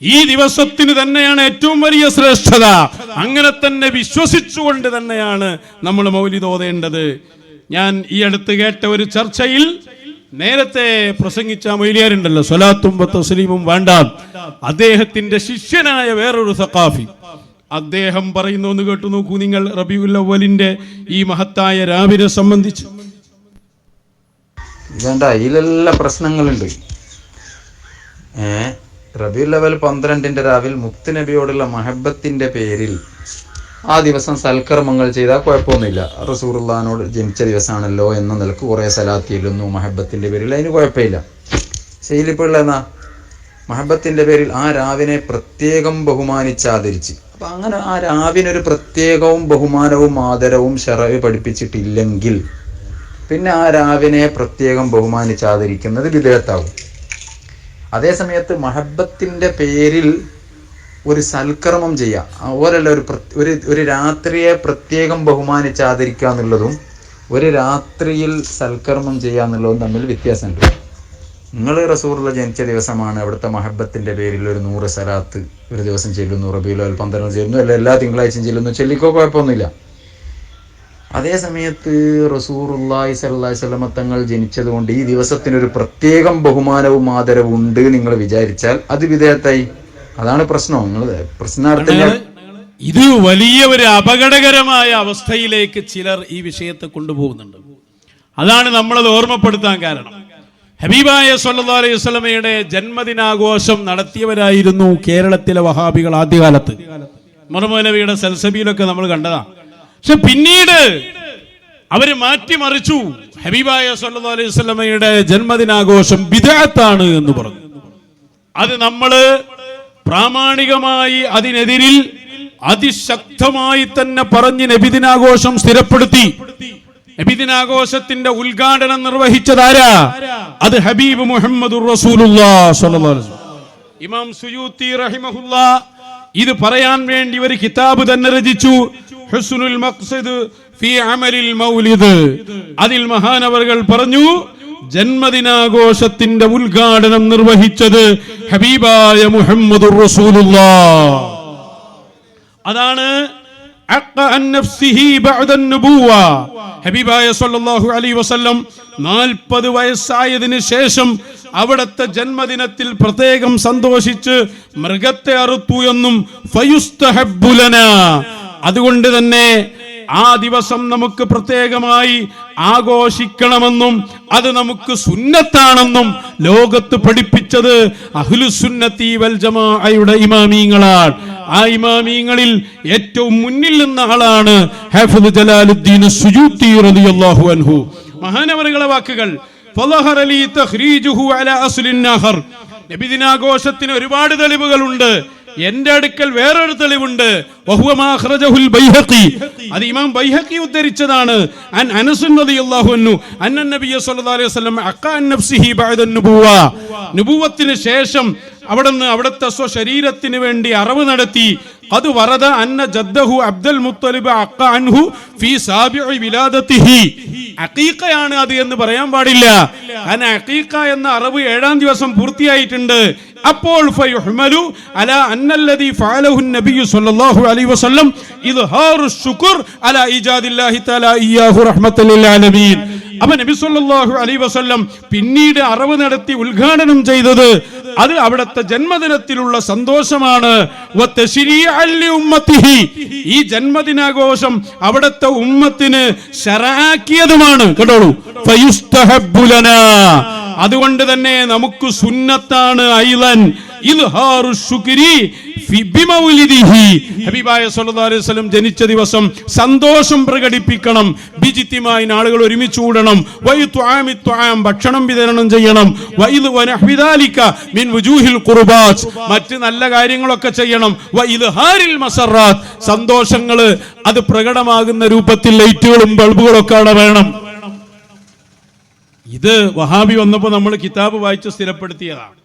ഈ ദിവസത്തിന് തന്നെയാണ് ഏറ്റവും വലിയ ശ്രേഷ്ഠത. അങ്ങനെ തന്നെ വിശ്വസിച്ചുകൊണ്ട് തന്നെയാണ് നമ്മൾ മൗലിദ് ഓതേണ്ടത്. ഞാൻ ഈ അടുത്ത് കേട്ട ഒരു ചർച്ചയിൽ നേരത്തെ പ്രസംഗിച്ച മൗലിയാരുണ്ടല്ലോ, സ്വലാത്തും തസ്ലീമും വേണ്ട, അദ്ദേഹത്തിന്റെ ശിഷ്യനായ വേറൊരു സഖാഫി അദ്ദേഹം പറയുന്നു, ഒന്ന് കേട്ടു നോക്കൂ നിങ്ങൾ. റബീഉൽ അവ്വലിന്റെ ഈ മഹത്തായ രാവിനെ സംബന്ധിച്ച് അതിലെല്ലാം പ്രശ്നങ്ങളുണ്ട്. റബീഉൽ അവ്വൽ 12 രാവിൽ മുത്തുനബിയോടുള്ള മഹബത്തിന്റെ പേരിൽ ആ ദിവസം സൽക്കർമ്മങ്ങൾ ചെയ്താൽ കുഴപ്പമൊന്നുമില്ല. റസൂലുള്ളാഹിനോട് ജനിച്ച ദിവസമാണല്ലോ എന്ന നിലക്ക് കുറെ സലാത്ത് ചെല്ലുന്നു മഹബത്തിന്റെ പേരിൽ, അതിന് കുഴപ്പമില്ല. ശൈലിപ്പുള്ള എന്നാ മഹബത്തിന്റെ പേരിൽ ആ രാവിനെ പ്രത്യേകം ബഹുമാനിച്ചാദരിച്ച്, അപ്പൊ അങ്ങനെ ആ രാവിനൊരു പ്രത്യേകവും ബഹുമാനവും ആദരവും ശറഅ് പഠിപ്പിച്ചിട്ടില്ലെങ്കിൽ പിന്നെ ആ രാവിനെ പ്രത്യേകം ബഹുമാനിച്ചാദരിക്കുന്നത് ബിദ്അത്താവും. അതേസമയത്ത് മഹബത്തിന്റെ പേരിൽ ഒരു സൽക്കർമ്മം ചെയ്യാം, ഓരല്ല ഒരു രാത്രിയെ പ്രത്യേകം ബഹുമാനിച്ച് ആദരിക്കുക എന്നുള്ളതും ഒരു രാത്രിയിൽ സൽക്കർമ്മം ചെയ്യുക എന്നുള്ളതും തമ്മിൽ വ്യത്യാസമുണ്ട്. നിങ്ങൾ റസൂലുള്ള ജനിച്ച ദിവസമാണ്, അവിടുത്തെ മഹബത്തിന്റെ പേരിൽ ഒരു 100 സലാത്ത് ഒരു ദിവസം ചെല്ലുന്നു, റബീഉൽ അവ്വൽ 12 ചെല്ലുന്നു, അല്ല എല്ലാ തിങ്കളാഴ്ചയും ചെല്ലുന്നു, ചെല്ലിക്കോ, കുഴപ്പമൊന്നുമില്ല. അതേസമയത്ത് റസൂലുള്ളാഹി സ്വല്ലല്ലാഹി അലൈഹി വസല്ലം തങ്ങൾ ജനിച്ചത് കൊണ്ട് ഈ ദിവസത്തിനൊരു പ്രത്യേകം ബഹുമാനവും ആദരവും ഉണ്ട് നിങ്ങൾ വിചാരിച്ചാൽ അത് ബിദ്അത്തായി. അതാണ് പ്രശ്നം. ഇത് വലിയ ഒരു അപകടകരമായ അവസ്ഥയിലേക്ക് ചിലർ ഈ വിഷയത്തെ കൊണ്ടുപോകുന്നുണ്ട്. അതാണ് നമ്മളത് ഓർമ്മപ്പെടുത്താൻ കാരണം. ഹബീബായ സല്ലല്ലാഹു അലൈഹി വസല്ലമയുടെ ജന്മദിനാഘോഷം നടത്തിയവരായിരുന്നു കേരളത്തിലെ വഹാബികൾ ആദ്യകാലത്ത്. മർമൂലവിയുടെ സൽസബീലൊക്കെ നമ്മൾ കണ്ടതാണ്. പക്ഷെ പിന്നീട് അവര് മാറ്റിമറിച്ചു. ഹബീബായ സല്ലല്ലാഹു അലൈഹി വസല്ലമയുടെ ജന്മദിനാഘോഷം ബിദ്അത്താണ് എന്ന് പറഞ്ഞു. അത് നമ്മള് പ്രാമാണികമായി അതിനെതിരിൽ അതിശക്തമായി തന്നെ പറഞ്ഞ് നബിദിനാഘോഷം സ്ഥിരപ്പെടുത്തി. നബിദിനാഘോഷത്തിന്റെ ഉദ്ഘാടനം നിർവഹിച്ചതാരാ? അത് ഹബീബ് മുഹമ്മദുർ റസൂലുള്ളാഹി സ്വല്ലല്ലാഹു അലൈഹി വസല്ലം. ഇമാം സുയൂത്തി റഹിമഹുല്ലാഹ് ഇത് പറയാൻ വേണ്ടി ഒരു കിതാബ് തന്നെ രചിച്ചു, ഹുസ്നുൽ മഖ്സദ് ഫീ അമലിൽ മൗലിദ്. അതിൽ മഹാനവറുകൾ പറഞ്ഞു, ജന്മദിനാഘോഷത്തിന്റെ ഉദ്ഘാടനം നിർവഹിച്ചത് ഹബീബായ മുഹമ്മദുർ റസൂലുള്ളാഹ്. അതാണ് ഹബീബായ സല്ലല്ലാഹു അലൈഹി വസല്ലം 40 വയസ്സായതിനു ശേഷം അവിടുത്തെ ജന്മദിനത്തിൽ പ്രത്യേകം സന്തോഷിച്ച് മൃഗത്തെ അറുത്തു എന്നും ഫയുസ്തഹബ്ബു ലനാ, അതുകൊണ്ട് തന്നെ ആ ദിവസം നമുക്ക് പ്രത്യേകമായി ആഘോഷിക്കണമെന്നും അത് നമുക്ക് സുന്നത്താണെന്നും ലോകത്ത് പഠിപ്പിച്ചത് അഹ്ലുസുന്നത്തി വൽ ജമാഅയുടെ ഇമാമീങ്ങളാണ്. ആ ഇമാമീങ്ങളിൽ ഏറ്റവും മുന്നിൽ നിന്ന ആളാണ് ഹാഫിദ് ജലാലുദ്ദീൻ സുയൂത്തി റളിയല്ലാഹു അൻഹു. മഹാനവറുകളുടെ വാക്കുകൾ, ഫളഹറ ലി തഖ്രീജുഹു അലാ അസ്ലിൻ നഹർ. നബിദിനാഘോഷത്തിന് ഒരുപാട് തെളിവുകളുണ്ട്. എന്റെ അടുക്കൽ വേറൊരു തെളിവുണ്ട്. അത് ഇമാം ബൈഹഖി ഉദ്ധരിച്ചതാണ്. അൻ അനസ് റളിയല്ലാഹു അൻഹു അന്ന നബിയ സല്ലല്ലാഹു അലൈഹി വസല്ലം അഖാ അൻ നഫ്സിഹി ബഅദ നുബുവ. നുബുവത്തിന് ശേഷം അവിടുത്തെ സ്വശരീരത്തിന് വേണ്ടി അറവ് നടത്തി. ഖദ് വറദ അന്ന ജദ്ദഹു അബ്ദുൽ മുത്തലിബ് അഖാ അൻഹു ഫീ സാബിഇ വിലാദതിഹി. അഖീഖയാണ് അത് എന്ന് പറയാൻ പാടില്ല. കാരണം അഖീഖ എന്ന അറവ് 7-ാം ദിവസം പൂർത്തിയായിട്ടുണ്ട്. അപ്പോൾ ഫയുഹ്മലു അലാ അന്നല്ലദി ഫഅലഹു നബിയ്യു സ്വല്ലല്ലാഹു അലൈഹി വസല്ലം ഇദ്ഹാറു ശുക്ർ അലാ ഇജാദില്ലാഹി തആല ഇയ്യാഹു റഹ്മത്തൽ ലിൽ ആലമീൻ. അപ്പോൾ നബി സ്വല്ലല്ലാഹു അലൈഹി വസല്ലം പിന്നീട് അറവ് നടത്തി ഉദ്ഘാടനം ചെയ്തത് അത് അവിടുത്തെ ജന്മദിനത്തിലുള്ള സന്തോഷമാണ്. ഈ ജന്മദിനാഘോഷം അവിടുത്തെ ഉമ്മത്തിന് ശറഅാക്കിയതുമാണ്. കേട്ടോളൂ, ഫയുസ്തഹബ്ബു ലനാ, അതുകൊണ്ട് തന്നെ നമുക്ക് സുന്നത്താണ്. ഐലൻ ഇൽഹാറു ശുക്രി ബിമൗലിദിഹി. ഹബീബായ സല്ലല്ലാഹു അലൈഹി വസല്ലം ജനിച്ച ദിവസം സന്തോഷം പ്രകടിപ്പിക്കണം. ബിജിത്തിമായി ആളുകൾ ഒരുമിച്ച് കൂടണം. വയുത്വാമി ത്വാം, ഭക്ഷണം വിതരണം ചെയ്യണം. വഇദ് വനഹ്വിദാലിക മിൻ വുജൂഹിൽ ഖുർബാത്ത്, മറ്റ് നല്ല കാര്യങ്ങളൊക്കെ ചെയ്യണം. വഇൽഹാരിൽ മസറാത്ത്, സന്തോഷങ്ങൾ അത് പ്രകടമാകുന്ന രൂപത്തിൽ ലൈറ്റുകളും ബൾബുകളൊക്കെ അവിടെ വേണം. ഇത് വഹാബി വന്നപ്പോൾ നമ്മൾ കിതാബ് വായിച്ച് സ്ഥിരപ്പെടുത്തിയതാണ്.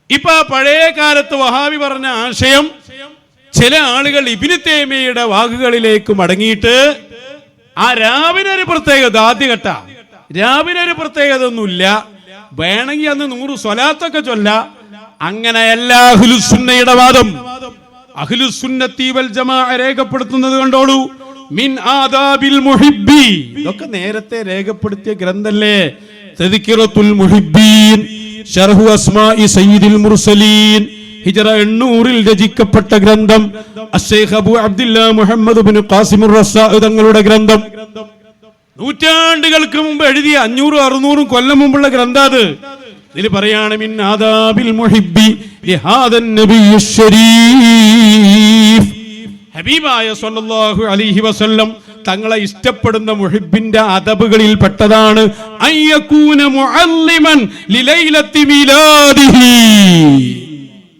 ഇപ്പൊ പഴയ കാലത്ത് വഹാബി പറഞ്ഞ ആശയം ചില ആളുകൾ ഇബ്നു തൈമിയ്യയുടെ വാക്കുകളിലേക്ക് മടങ്ങിയിട്ട് ആ രാവിനൊരു പ്രത്യേകത, ആദ്യഘട്ട രാവിനൊരു പ്രത്യേകത ഒന്നുമില്ല, വേണമെങ്കിൽ അന്ന് 100 സ്വലാത്തൊക്കെ ചൊല്ല, അങ്ങനെയല്ല അഹ്ലുസുന്നയുടെ വാദം. അഹ്ലുസുന്നത്തി വൽ ജമാഅ രേഖപ്പെടുത്തുന്നത് കണ്ടോളൂ. മിൻ ആദാബിൽ മുഹിബ്ബി, ഇതൊക്കെ നേരത്തെ രേഖപ്പെടുത്തിയ ഗ്രന്ഥല്ലേ. തദ്കിറത്തുൽ മുഹിബ്ബീൻ ശർഹു അസ്മാഇ സയ്യിദിൽ മുർസലീൻ, ഹിജ്റ 800 രചിക്കപ്പെട്ട ഗ്രന്ഥം. അശ്ശൈഖ് അബൂ അബ്ദുല്ലാ മുഹമ്മദ് ഇബ്നു ഖാസിം റസ്സാഇ തങ്ങളുടെ ഗ്രന്ഥം. നൂറ്റാണ്ടുകൾക്ക് മുമ്പ് എഴുതിയ 500-600 കൊല്ലം മുമ്പുള്ള ഗ്രന്ഥം അത്. ഇതിൽ പറയാണ് മിൻ ആദാബിൽ മുഹിബ്ബി ലിഹാദൻ നബിയ്യിശ് ശരീഫ്, ഹബീബായ സല്ലല്ലാഹു അലൈഹി വസല്ലം തങ്ങളെ ഇഷ്ടപ്പെടുന്ന മുഹിബ്ബിന്റെ അദബുകളിൽ പെട്ടതാണ് അയ്യകൂന മുഅല്ലിമൻ ലിലൈലത്തി മീലാദിഹി.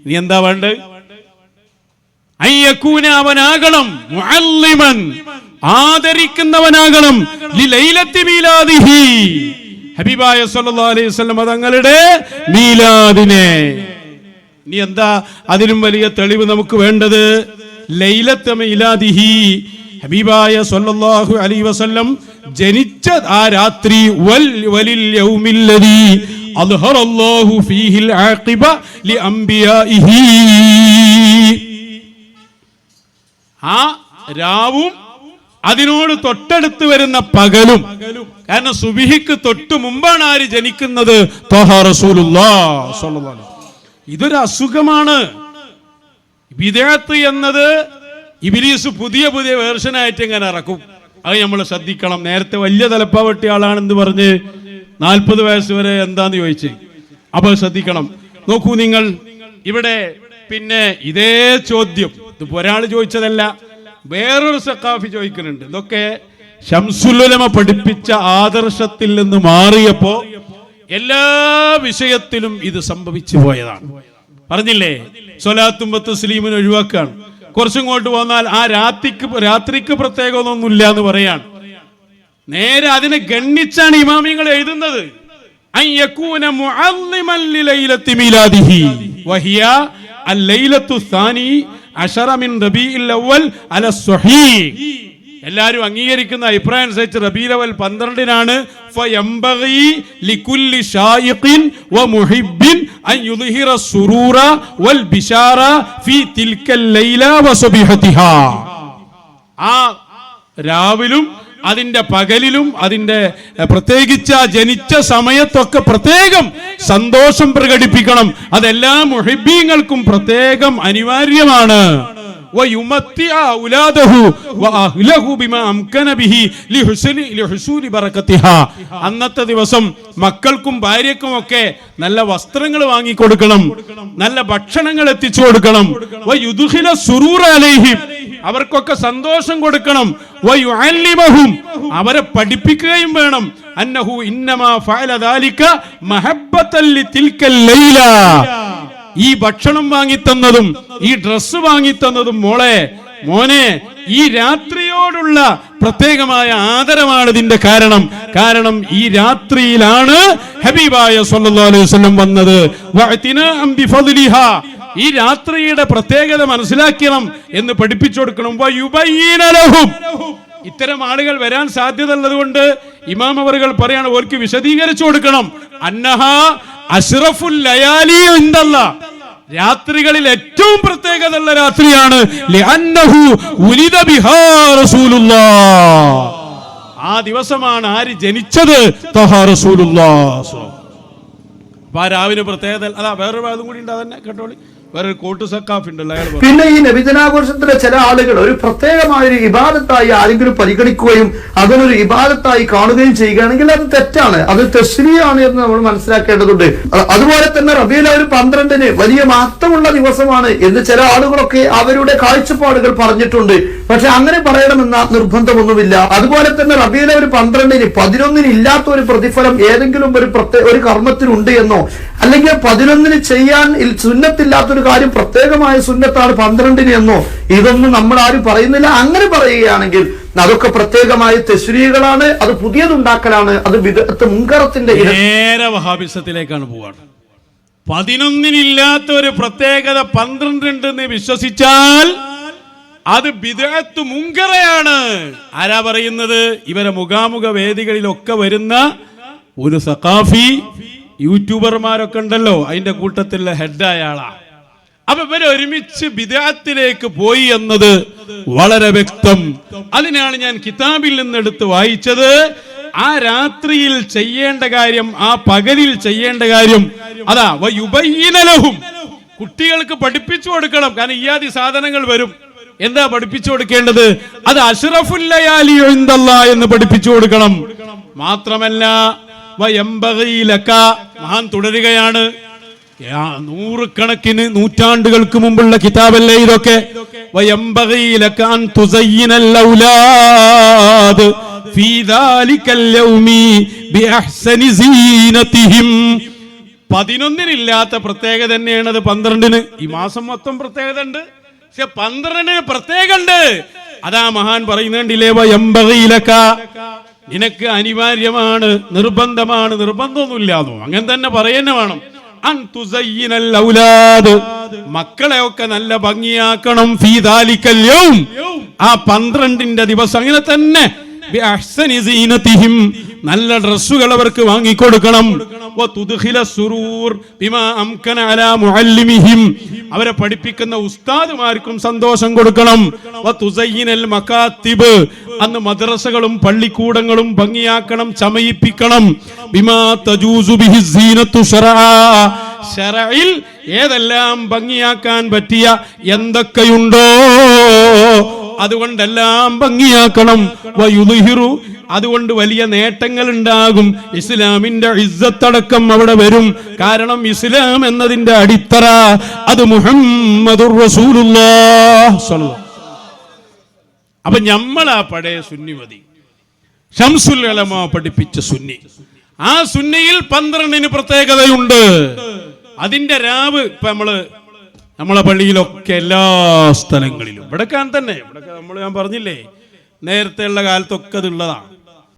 നീ എന്താ വേണ്ടത്? അയ്യകൂന, അവനാകണം, മുഅല്ലിമൻ, ആദരിക്കുന്നവനാകണം, ലിലൈലത്തി മീലാദിഹി, ഹബീബായ സല്ലല്ലാഹു അലൈഹി വസല്ലം തങ്ങളുടെ മീലാദിനെ. നീ എന്താ അതിലും വലിയ തെളിവ് നമുക്ക് വേണ്ടത്? ലൈലത്ത് മീലാദിഹി, ഹബീബായ സല്ലല്ലാഹു അലൈഹി വസല്ലം ജനിച്ച ആ രാത്രി, വലിൽ യൗമില്ലദീ അദ്ഹറല്ലാഹു ഫീഹിൽ ആഖിബ ലിഅംബിയാഇഹി, ആ രാവും അതിനോട് തൊട്ടടുത്ത് വരുന്ന പകലും. കാരണം സുബ്ഹിക്ക് തൊട്ട് മുമ്പാണ് ആര് ജനിക്കുന്നത്? ത്വഹ റസൂലുള്ളാഹ് സ്വല്ലല്ലാഹു അലൈഹി വസല്ലം. ഇതൊരു അസുഖമാണ്. ബിദ്അത്ത് എന്നത് ഇബ്ലീസ് പുതിയ പുതിയ വേർഷനായിട്ട് ഇങ്ങനെ ഇറക്കും. അത് നമ്മൾ ശ്രദ്ധിക്കണം. നേരത്തെ വലിയ തലപ്പാവട്ടിയ ആളാണെന്ന് പറഞ്ഞ് 40 വയസ്സ് വരെ എന്താന്ന് ചോദിച്ച്, അപ്പോൾ ശ്രദ്ധിക്കണം. നോക്കൂ നിങ്ങൾ, ഇവിടെ പിന്നെ ഇതേ ചോദ്യം ഇതിപ്പോ ഒരാൾ ചോദിച്ചതല്ല, വേറൊരു സഖാഫി ചോദിക്കുന്നുണ്ട്. ഇതൊക്കെ ശംസുൽ ഉലമ പഠിപ്പിച്ച ആദർശത്തിൽ നിന്ന് മാറിയപ്പോ എല്ലാ വിഷയത്തിലും ഇത് സംഭവിച്ചു പോയതാണ്. പറഞ്ഞില്ലേ, സ്വലാത്തും തസ്ലീമിന് ഒഴിവാക്കുകയാണ്. കുറച്ചിങ്ങോട്ട് പോന്നാൽ ആ രാത്രിക്ക് പ്രത്യേകമൊന്നുമില്ല എന്ന് പറയാണ്. നേരെ അതിനെ ഗണ്ണിച്ചാണ് ഇമാമിങ്ങൾ എഴുതുന്നത്. അയ്യകൂന മുഅല്ലിമൻ ലിലൈലത്തി മീലാദിഹി വഹിയ അൽ-ലൈലത്തു സാനി അശറ മിൻ റബീഇൽ അവ്വൽ അല സ്വഹീഹ്. എല്ലാവരും അംഗീകരിക്കുന്ന അഭിപ്രായം അനുസരിച്ച് റബീഉൽ അവ്വൽ 12-നാണ്. ഫയംബഗി ലികുല്ലി ശായിഖിൻ വമുഹിബ്ബിൻ അൻ യുദ്ഹിറ സുറൂറ വൽ ബിശാറ ഫീ തിൽക്കൽ ലൈല വസബിഹതിഹാ. ആ രാവിലും അതിന്റെ പകലിലും അതിന്റെ പ്രത്യേകിച്ച് ജനിച്ച സമയത്തൊക്കെ പ്രത്യേകം സന്തോഷം പ്രകടിപ്പിക്കണം. അതെല്ലാ മുഹിബ്ബീങ്ങൾക്കും പ്രത്യേകം അനിവാര്യമാണ്. അന്നത്തെ ദിവസം മക്കൾക്കും ഭാര്യക്കും ഒക്കെ നല്ല വസ്ത്രങ്ങൾ വാങ്ങിക്കൊടുക്കണം, നല്ല ഭക്ഷണങ്ങൾ എത്തിച്ചു കൊടുക്കണം. അവർക്കൊക്കെ സന്തോഷം കൊടുക്കണം. അവരെ പഠിപ്പിക്കുകയും വേണം. അന്നഹു ഇന്നമാ ഫഅല ദാലിക മഹബ്ബതൻ ലിതിൽക്കൽ ലൈല. ഈ ഭക്ഷണം വാങ്ങിത്തന്നതും ഈ ഡ്രസ്സ് വാങ്ങിത്തന്നതും മോനെ ഈ രാത്രിയോടുള്ള പ്രത്യേകമായ ആദരവാണ് ഇതിന്റെ കാരണം. കാരണം ഈ രാത്രിയിലാണ് ഹബീബായ സല്ലല്ലാഹു അലൈഹി വസല്ലം വന്നത്. വഅതിനാഅം ബിഫദ്ലിഹാ, ഈ രാത്രിയുടെ പ്രത്യേകത മനസ്സിലാക്കണം എന്ന് പഠിപ്പിച്ചു കൊടുക്കണം. വയുബയ്യിന ലഹും, ഇത്തരം ആളുകൾ വരാൻ സാധ്യത ഉള്ളതുകൊണ്ട് ഇമാം അവറുകൾ പറയാണ്, അവർക്ക് വിശദീകരിച്ചു കൊടുക്കണം. അന്നഹാ അഷ്റഫുൽ ലയാലി ഇൻദല്ലാഹ്, രാത്രികളിൽ ഏറ്റവും പ്രത്യേകത ഉള്ള രാത്രിയാണ്. ലിഅന്നഹു ഉലിദ ബിഹാ റസൂലുള്ളാഹ്, ആ ദിവസമാണ് ആര് ജനിച്ചത്? ത്വഹ റസൂലുള്ളാഹ്. അപ്പൊ ആ രാവിലെ പ്രത്യേകത. അതാ വേറൊരു ഭാഗം കൂടി ഉണ്ട്, അതന്നെ കേട്ടോളി. വേറൊരു കോട്ട് സക്കാഫ് ഉണ്ടല്ലോ. പിന്നെ ഈ നബിദിനാഘോഷത്തിലെ ചില ആളുകൾ ഒരു പ്രത്യേകമായ ഒരു ഇബാദത്തായി ആരെങ്കിലും പരിഗണിക്കുകയും അതിനൊരു ഇബാദത്തായി കാണുകയും ചെയ്യുകയാണെങ്കിൽ അത് തെറ്റാണ്, അത് തശ്രീയാണ് എന്ന് നമ്മൾ മനസ്സിലാക്കേണ്ടതുണ്ട്. അതുപോലെ തന്നെ റബീഉൽ അവ്വൽ 12-ന് വലിയ മഹത്വമുള്ള ദിവസമാണ് എന്ന് ചില ആളുകളൊക്കെ അവരുടെ കാഴ്ചപ്പാടുകൾ പറഞ്ഞിട്ടുണ്ട്. പക്ഷെ അങ്ങനെ പറയണമെന്ന നിർബന്ധമൊന്നുമില്ല. അതുപോലെ തന്നെ റബീഉൽ അവ്വൽ 12-ന് 11-ന് ഇല്ലാത്ത ഒരു പ്രതിഫലം ഏതെങ്കിലും ഒരു കർമ്മത്തിനുണ്ട് എന്നോ, അല്ലെങ്കിൽ 11-ന് ചെയ്യാൻ സുന്നത്തില്ലാത്തൊരു കാര്യം പ്രത്യേകമായ സുന്നത്താണ് 12-ന് എന്നോ, ഇതൊന്നും നമ്മൾ ആരും പറയുന്നില്ല. അങ്ങനെ പറയുകയാണെങ്കിൽ അതൊക്കെ പ്രത്യേകമായ തശ്രീകളാണ്, അത് പുതിയതുണ്ടാക്കലാണ്, അത് ബിദ്അത്ത് മുൻകറത്തിന്റെ നേരെ വഹാബിസത്തിലേക്കാണ് പോവാണ്. 11-നില്ലാത്ത ഒരു പ്രത്യേകത 12 ഉണ്ടെന്ന് വിശ്വസിച്ചാൽ അത് ബിദ്അത്ത് മുൻകറയാണ്. ആരാ പറയുന്നത്? ഇവരെ മുഖാമുഖ വേദികളിലൊക്കെ വരുന്ന ഒരു സഖാഫി യൂട്യൂബർമാരൊക്കെ ഉണ്ടല്ലോ, അതിന്റെ കൂട്ടത്തിലുള്ള ഹെഡായ ആളാ. അപ്പൊ ഇവരെ ഒരുമിച്ച് ബിദ്അത്തിലേക്ക് പോയി എന്നത് വളരെ വ്യക്തം. അതിനാണ് ഞാൻ കിതാബിൽ നിന്നെടുത്ത് വായിച്ചത്. ആ രാത്രിയിൽ ചെയ്യേണ്ട കാര്യം, ആ പകലിൽ ചെയ്യേണ്ട കാര്യം അതാ വയുബയ്യിന ലഹും, കുട്ടികൾക്ക് പഠിപ്പിച്ചു കൊടുക്കണം. കാരണം ഇയാദി സാധനങ്ങൾ വരും. എന്താ പഠിപ്പിച്ചു കൊടുക്കേണ്ടത്? അത് അഷ്റഫുൽ ലയാലി ഇൻദല്ലാഹ് എന്ന് പഠിപ്പിച്ചു കൊടുക്കണം. മാത്രമല്ല വയംബഗി ലക, മഹാൻ തുടരുകയാണ്, നൂറുകണക്കിന് നൂറ്റാണ്ടുകൾക്ക് മുമ്പുള്ള കിതാബല്ലേ ഇതൊക്കെ. വയംബഗി ലക അൻ തുസയ്യിനൽ ഔലാദ് ഫീ ദാലികൽ യൗമി ബിഅഹ്സനി സീനതിഹിം. 11-നില്ലാത്ത പ്രത്യേകത തന്നെയാണ് അത് 12-ന്. ഈ മാസം മൊത്തം പ്രത്യേകത ഉണ്ട്, പക്ഷെ 12-ന് പ്രത്യേകത ഉണ്ട്. അതാ മഹാൻ പറയുന്നുണ്ടില്ലേ, വയംബഗി ലക, നിനക്ക് അനിവാര്യമാണ്, നിർബന്ധമാണ്, നിർബന്ധമൊന്നുമില്ലാന്നോ അങ്ങനെ തന്നെ പറയുന്ന വേണം. അൻ തുസയ്യിനൽ ഔലാദ്, മക്കളെയൊക്കെ നല്ല ഭംഗിയാക്കണം. ഫീ ദാലികൽ യൗം, ആ 12-ന്റെ ദിവസം അങ്ങനെ തന്നെ. ബിഅഹ്സനി സീനതിഹിം, നല്ല ഡ്രസ്സുകൾ അവർക്ക് വാങ്ങിക്കൊടുക്കണം. വതുദ്ഖില സുറൂർ ബിമാ അംകന അലാ മുഅല്ലിമിഹിം, അവരെ പഠിപ്പിക്കുന്ന ഉസ്താദുമാർക്കും സന്തോഷം കൊടുക്കണം. വതുസയ്യിനൽ മകാതിബ്, അന്ന് മദ്രസകളും പള്ളിക്കൂടങ്ങളും ഭംഗിയാക്കണം, ചമയിപ്പിക്കണം. ബിമാ തജൂസു ബിഹി സീനത്തു ശറഅ, ശറഇൽ ഏതെല്ലാം ഭംഗിയാക്കാൻ പറ്റിയ എന്തൊക്കെയുണ്ടോ അതുകൊണ്ടെല്ലാം ഭംഗിയാക്കണം. വയുദ്ഹിറു, അതുകൊണ്ട് വലിയ നേട്ടങ്ങൾ ഉണ്ടാകും. ഇസ്ലാമിന്റെ ഇസ്സത്തടക്കം അവിടെ വരും. കാരണം ഇസ്ലാം എന്നതിന്റെ അടിത്തറ അത് മുഹമ്മദുർ റസൂലുള്ളാഹ് സ്വല്ലല്ലാഹു. അപ്പൊ നമ്മളാ പഴയ സുന്നി മതി, ശംസുൽ ഉലമ പഠിപ്പിച്ച സുന്നി. ആ സുന്നിയിൽ 12-ന് പ്രത്യേകതയുണ്ട്. അതിന്റെ രാവ് ഇപ്പൊ നമ്മളെ പള്ളിയിലൊക്കെ എല്ലാ സ്ഥലങ്ങളിലും ഇവിടെക്കാൻ തന്നെ, ഇവിടെ ഞാൻ പറഞ്ഞില്ലേ നേരത്തെ ഉള്ള കാലത്തൊക്കെ അത് ഉള്ളതാണ്.